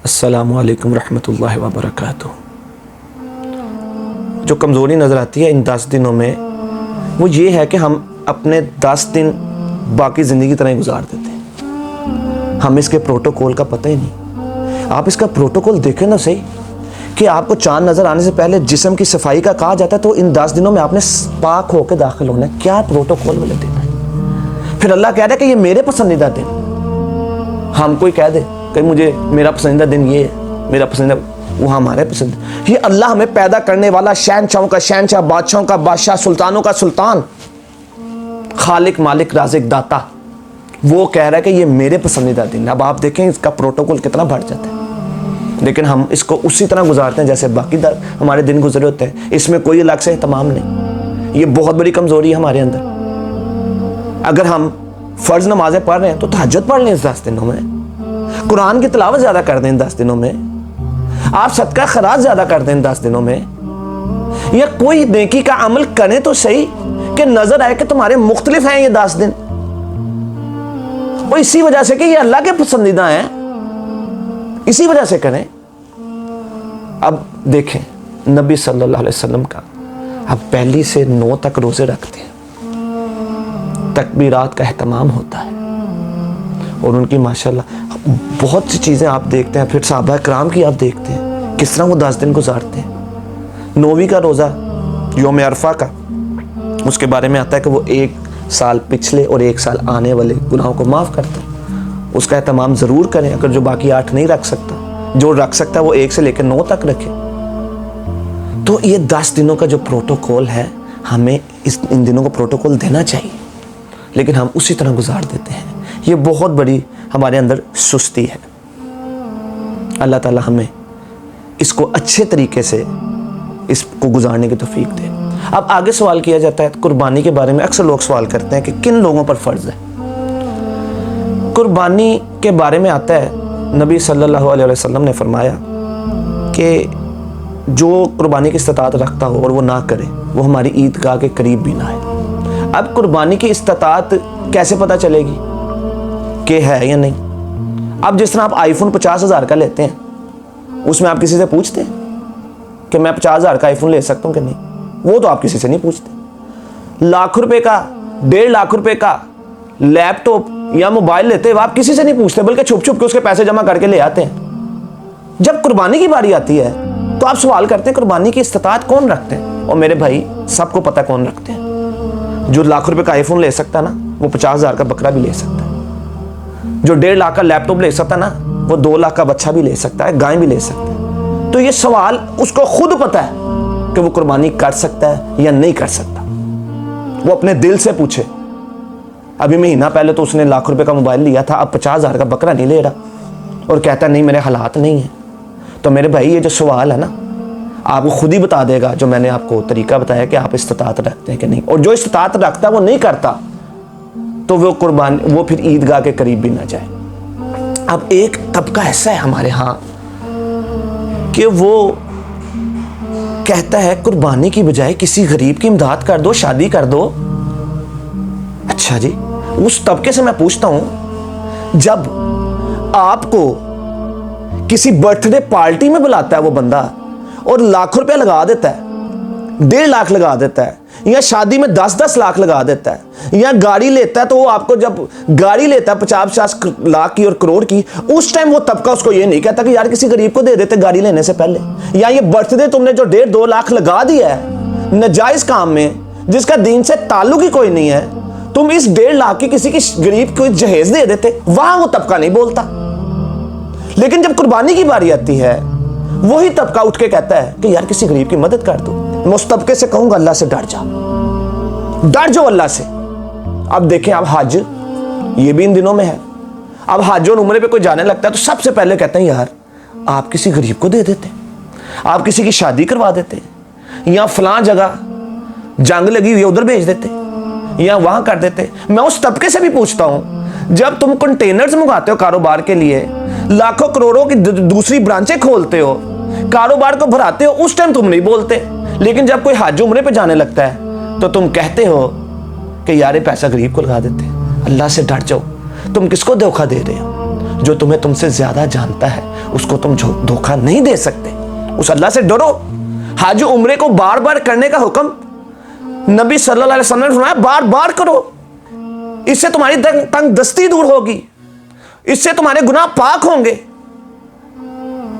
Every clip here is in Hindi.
अस्सलामु अलैकुम रहमतुल्लाहि व बरकातुहू। जो कमज़ोरी नज़र आती है इन 10 दिनों में वो ये है कि हम अपने 10 दिन बाकी ज़िंदगी की तरह ही गुजार देते हैं। हमें इसके प्रोटोकॉल का पता ही नहीं। आप इसका प्रोटोकॉल देखें ना सही कि आपको चाँद नज़र आने से पहले जिस्म की सफाई का कहा जाता है, तो इन 10 दिनों में आपने पाक होकर दाखिल होना है। क्या प्रोटोकॉल वाले दिन है। फिर अल्लाह कह रहा है कि ये मेरे पसंदीदा दिन। हम कोई कह दे कि मुझे मेरा पसंदीदा दिन ये है, मेरा पसंदीदा, वो हमारे पसंद। ये अल्लाह हमें पैदा करने वाला, शहनशाहों का शहनशाह, बादशाहों का बादशाह, सुल्तानों का सुल्तान, खालिक मालिक राज़िक दाता, वो कह रहा है कि ये मेरे पसंदीदा दिन। अब आप देखें इसका प्रोटोकॉल कितना बढ़ जाता है, लेकिन हम इसको उसी तरह गुजारते हैं जैसे बाकी हमारे दिन गुजरे होते हैं। इसमें कोई अलग से एहतमाम नहीं। ये बहुत बड़ी कमज़ोरी है हमारे अंदर। अगर हम फ़र्ज़ नमाज़ें पढ़ रहे हैं तो तहज्जुद पढ़ लें इस 10 दिनों में, कुरान की तिलावत ज़्यादा कर दें इन 10 दिनों में, आप सदका खराज ज़्यादा कर दें इन 10 दिनों में, या कोई नेकी का अमल करें तो सही कि नज़र आए कि तुम्हारे मुख्तलिफ हैं ये 10 दिन, और इसी वजह से कि ये अल्लाह के पसंदीदा हैं, इसी वजह से करें। अब देखें नबी सल्लल्लाहु अलैहि वसल्लम का, अब पहली से 9 तक रोज़े रखते हैं, तकबीरात का एहतमाम होता है, और उनकी माशाल्लाह बहुत सी चीज़ें आप देखते हैं। फिर सहाबा कराम की आप देखते हैं किस तरह वो 10 दिन गुजारते हैं। 9वीं का रोज़ा यौम अरफा का, उसके बारे में आता है कि वो 1 साल पिछले और 1 साल आने वाले गुनाहों को माफ़ करता है। उसका एहतमाम ज़रूर करें। अगर जो बाकी 8 नहीं रख सकता, जो रख सकता है वो 1 से लेकर 9 तक रखे। तो ये 10 दिनों का जो प्रोटोकॉल है, हमें इन दिनों को प्रोटोकॉल देना चाहिए, लेकिन हम उसी तरह गुजार देते हैं। ये बहुत बड़ी हमारे अंदर सुस्ती है। अल्लाह ताला हमें इसको अच्छे तरीके से इसको गुजारने की तौफीक दे। अब आगे सवाल किया जाता है कुर्बानी के बारे में। अक्सर लोग सवाल करते हैं कि किन लोगों पर फ़र्ज़ है। कुर्बानी के बारे में आता है, नबी सल्लल्लाहु अलैहि वसल्लम ने फरमाया कि जो कुर्बानी की इस्तिताअत रखता हो और वो ना करे, वो हमारी ईदगाह के करीब भी ना आए। अब कुर्बानी की इस्तिताअत कैसे पता चलेगी कि है या नहीं? अब जिस तरह आप आईफोन 50,000 का लेते हैं, उसमें आप किसी से पूछते हैं कि मैं 50,000 का आईफोन ले सकता हूँ कि नहीं? वो तो आप किसी से नहीं पूछते। लाख रुपए का, 1.5 लाख रुपए का लैपटॉप या मोबाइल लेते हो, आप किसी से नहीं पूछते, बल्कि छुप छुप के उसके पैसे जमा करके ले आते हैं। जब कुर्बानी की बारी आती है तो आप सवाल करते हैं कुर्बानी की इस्तिताअत कौन रखते हैं? और मेरे भाई सबको पता कौन रखते हैं। जो लाख रुपए का आईफोन ले सकता है ना, वो 50,000 का बकरा भी ले सकता है। जो 1.5 लाख का लैपटॉप ले सकता है ना, वो 2 लाख का बच्चा भी ले सकता है, गाय भी ले सकता है। तो ये सवाल उसको खुद पता है कि वो कुर्बानी कर सकता है या नहीं कर सकता। वो अपने दिल से पूछे। अभी महीना पहले तो उसने लाख रुपए का मोबाइल लिया था, अब 50,000 का बकरा नहीं ले रहा, और कहता नहीं मेरे हालात नहीं है। तो मेरे भाई ये जो सवाल है ना, आपको खुद ही बता देगा जो मैंने आपको तरीका बताया कि आप इस्तिताअत रखते हैं कि नहीं। और जो इस्तिताअत रखता है वो नहीं करता, तो वो कुर्बानी, वो फिर ईदगाह के करीब भी ना जाए। अब एक तबका ऐसा है हमारे यहाँ कि वो कहता है कुर्बानी की बजाय किसी गरीब की इमदाद कर दो, शादी कर दो। अच्छा जी, उस तबके से मैं पूछता हूं, जब आपको किसी बर्थडे पार्टी में बुलाता है वो बंदा और लाख रुपया लगा देता है, 1.5 लाख लगा देता है, या शादी में 10-10 लाख लगा देता है, या गाड़ी लेता है, तो वो आपको जब गाड़ी लेता है 50-50 लाख की और करोड़ की, उस टाइम वो तबका उसको ये नहीं कहता कि यार किसी गरीब को दे देते गाड़ी लेने से पहले। या ये बर्थडे तुमने जो 1.5-2 लाख लगा दिया है नाजायज काम में, जिसका दीन से ताल्लुक ही कोई नहीं है, तुम इस 1.5 लाख की किसी की गरीब को जहेज दे देते, वहां वो तबका नहीं बोलता। लेकिन जब कुर्बानी की बारी आती है, वही तबका उठ के कहता है कि यार किसी गरीब की मदद कर दो। मैं उस तबके से कहूंगा अल्लाह से डर जाओ अल्लाह से। अब देखें, अब हज ये भी इन दिनों में है। अब हज और उम्रे पे कोई जाने लगता है तो सबसे पहले कहते हैं यार आप किसी गरीब को दे देते, आप किसी की शादी करवा देते, या फलां जगह जंग लगी हुई है उधर भेज देते, या वहां कर देते। मैं उस तबके से भी पूछता हूं, जब तुम कंटेनर्स मंगाते हो कारोबार के लिए, लाखों करोड़ों की दूसरी ब्रांचें खोलते हो, कारोबार को भराते हो, उस टाइम तुम नहीं बोलते। लेकिन जब कोई हज उम्रे पे जाने लगता है तो तुम कहते हो कि यार पैसा गरीब को लगा देते। अल्लाह से डर जाओ। तुम किसको धोखा दे रहे हो? जो तुम्हें तुमसे ज़्यादा जानता है उसको तुम धोखा नहीं दे सकते। उस अल्लाह से डरो। हाज उम्रे को बार बार करने का हुक्म नबी सल्लल्लाहु अलैहि वसल्लम ने फरमाया, बार बार करो, इससे तुम्हारी तंग दस्ती दूर होगी, इससे तुम्हारे गुनाह पाक होंगे।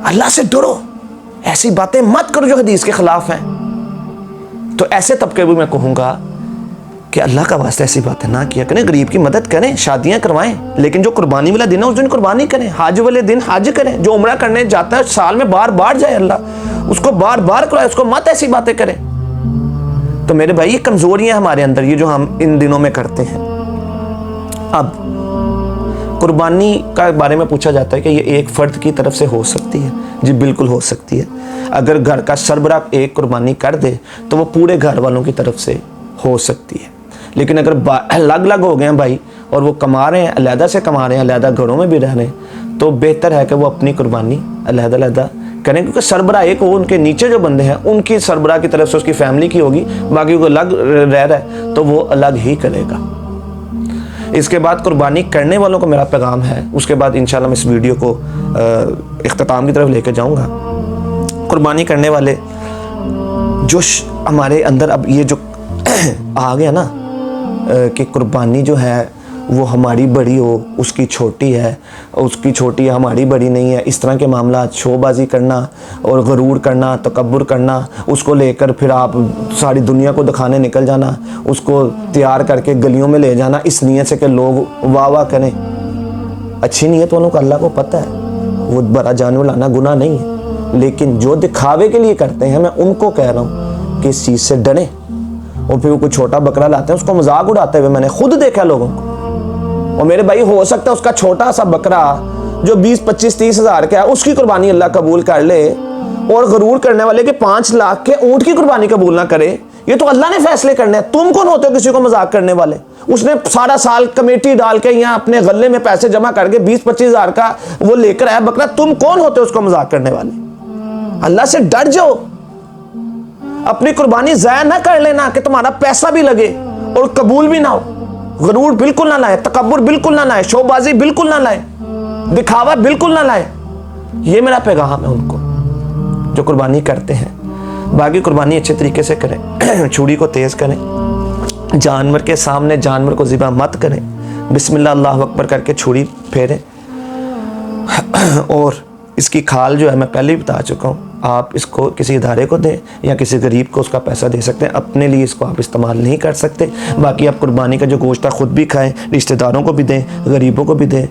अल्लाह से डरो, ऐसी बातें मत करो जो हदीस के खिलाफ हैं। तो ऐसे तबके भी मैं कहूँगा कि अल्लाह का वास्ते ऐसी बातें ना किया करें, गरीब की मदद करें, शादियां करवाएं, लेकिन जो कुर्बानी वाला दिन है उस दिन कुर्बानी करें, हज वाले दिन हज करें। जो उम्रा करने जाता है साल में बार बार जाए, अल्लाह उसको बार बार करवाए, उसको मत ऐसी बातें करें। तो मेरे भाई ये कमजोरियां हमारे अंदर, ये जो हम इन दिनों में करते हैं। अब कुर्बानी का बारे में पूछा जाता है कि ये एक फ़र्द की तरफ से हो सकती है। जी बिल्कुल हो सकती है। अगर घर का सरबरा एक कुर्बानी कर दे तो वो पूरे घर वालों की तरफ से हो सकती है। लेकिन अगर अलग अलग हो गए हैं भाई और वो कमा रहे हैं, अलहदा से कमा रहे हैं, अलहदा घरों में भी रह रहे हैं, तो बेहतर है कि वो अपनी कुर्बानी अलहदा अलहदा करें, क्योंकि सरबरा एक हो, उनके नीचे जो बंदे हैं उनकी सरबरा की तरफ से उसकी फैमिली की होगी, बाकी को अलग रह रहा है तो वो अलग ही करेगा। इसके बाद कुर्बानी करने वालों को मेरा पैगाम है, उसके बाद इंशाल्लाह मैं इस वीडियो को इख्तिताम की तरफ लेकर जाऊंगा। कुर्बानी करने वाले जो हमारे अंदर अब ये जो आ गया ना कि कुर्बानी जो है वो हमारी बड़ी हो, उसकी छोटी है, उसकी छोटी है, हमारी बड़ी नहीं है, इस तरह के मामला, शोबाजी करना और गरूर करना, तकब्बुर करना, उसको लेकर फिर आप सारी दुनिया को दिखाने निकल जाना, उसको तैयार करके गलियों में ले जाना इस नीयत से कि लोग वाह वाह करें। अच्छी नीयत वालों को अल्लाह को पता है वो बड़ा जानवर लाना गुनाह नहीं है, लेकिन जो दिखावे के लिए करते हैं मैं उनको कह रहा हूँ कि इस चीज़ से डरें। और फिर वो कोई छोटा बकरा लाते हैं उसको मजाक उड़ाते हुए मैंने खुद देखा लोगों को। और मेरे भाई हो सकता है उसका छोटा सा बकरा जो 20, 25, 30 हज़ार का है उसकी कुर्बानी अल्लाह कबूल कर ले, और गरूर करने वाले के 5 लाख के ऊंट की कुर्बानी कबूल ना करे। ये तो अल्लाह ने फैसले करने हैं, तुम कौन होते हो किसी को मजाक करने वाले। उसने सारा साल कमेटी डाल के यहाँ अपने गले में पैसे जमा करके 20-25 हज़ार का वो लेकर आया बकरा, तुम कौन होते हो उसको मजाक करने वाले। अल्लाह से डर जाओ, अपनी कुर्बानी ज़ाया ना कर लेना कि तुम्हारा पैसा भी लगे और कबूल भी ना हो। गरूर बिल्कुल ना लाए, तकब्बुर बिल्कुल ना लाए, शोबाजी बिल्कुल ना लाए, दिखावा बिल्कुल ना लाए। ये मेरा पैगाम है उनको जो कुर्बानी करते हैं। बाकी कुर्बानी अच्छे तरीके से करें, छुरी को तेज़ करें, जानवर के सामने जानवर को ज़िबा मत करें, बिस्मिल्लाह अल्लाहु अकबर करके छुरी फेरें। और इसकी खाल जो है मैं पहले ही बता चुका हूँ, आप इसको किसी इदारे को दें या किसी गरीब को उसका पैसा दे सकते हैं, अपने लिए इसको आप इस्तेमाल नहीं कर सकते। बाकी आप कुर्बानी का जो गोश्त है ख़ुद भी खाएं, रिश्तेदारों को भी दें, गरीबों को भी दें,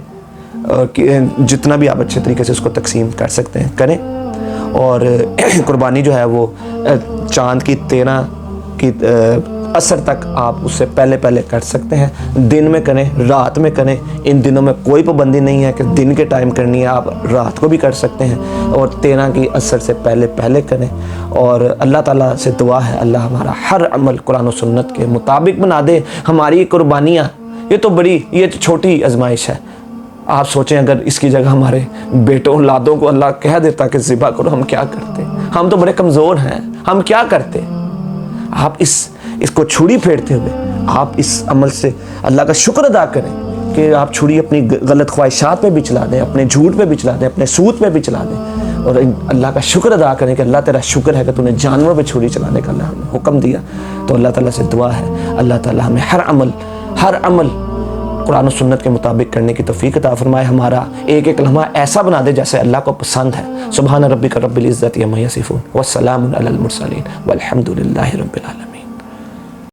जितना भी आप अच्छे तरीके से उसको तकसीम कर सकते हैं करें। और कुर्बानी जो है वो चाँद की 13 की असर तक आप उससे पहले पहले कर सकते हैं। दिन में करें, रात में करें, इन दिनों में कोई पाबंदी नहीं है कि दिन के टाइम करनी है, आप रात को भी कर सकते हैं। और 13 की असर से पहले पहले करें। और अल्लाह ताला से दुआ है अल्लाह हमारा हर अमल कुरान और सुन्नत के मुताबिक बना दे। हमारी कुर्बानियाँ ये तो छोटी आजमाइश है। आप सोचें अगर इसकी जगह हमारे बेटों औलादों को अल्लाह कह देता कि ज़िबा करो, हम क्या करते। हम तो बड़े कमज़ोर हैं, हम क्या करते। आप इसको छुरी फेरते हुए आप इस अमल से अल्लाह का शुक्र अदा करें कि आप छुरी अपनी गलत ख्वाहिशात पे भी चला दें, अपने झूठ पे भी चला दें, अपने सूद पे भी चला दें। और अल्लाह का शुक्र अदा करें कि अल्लाह तेरा शुक्र है कि तूने जानवर पे छुरी चलाने का अल्लाह हमें हुक्म दिया। तो अल्लाह ताला से दुआ है अल्लाह ताला हमें हर अमल कुरान और सुन्नत के मुताबिक करने की तौफीक अता फरमाए। हमारा एक एक लम्हा ऐसा बना दे जैसे अल्लाह को पसंद है। सुब्हान रब्बिका रब्बिल इज़्ज़ति अम्मा यसिफून व सलामुन अलल मुरसलीन वल्हम्दुलिल्लाहि रब्बिल आलमीन।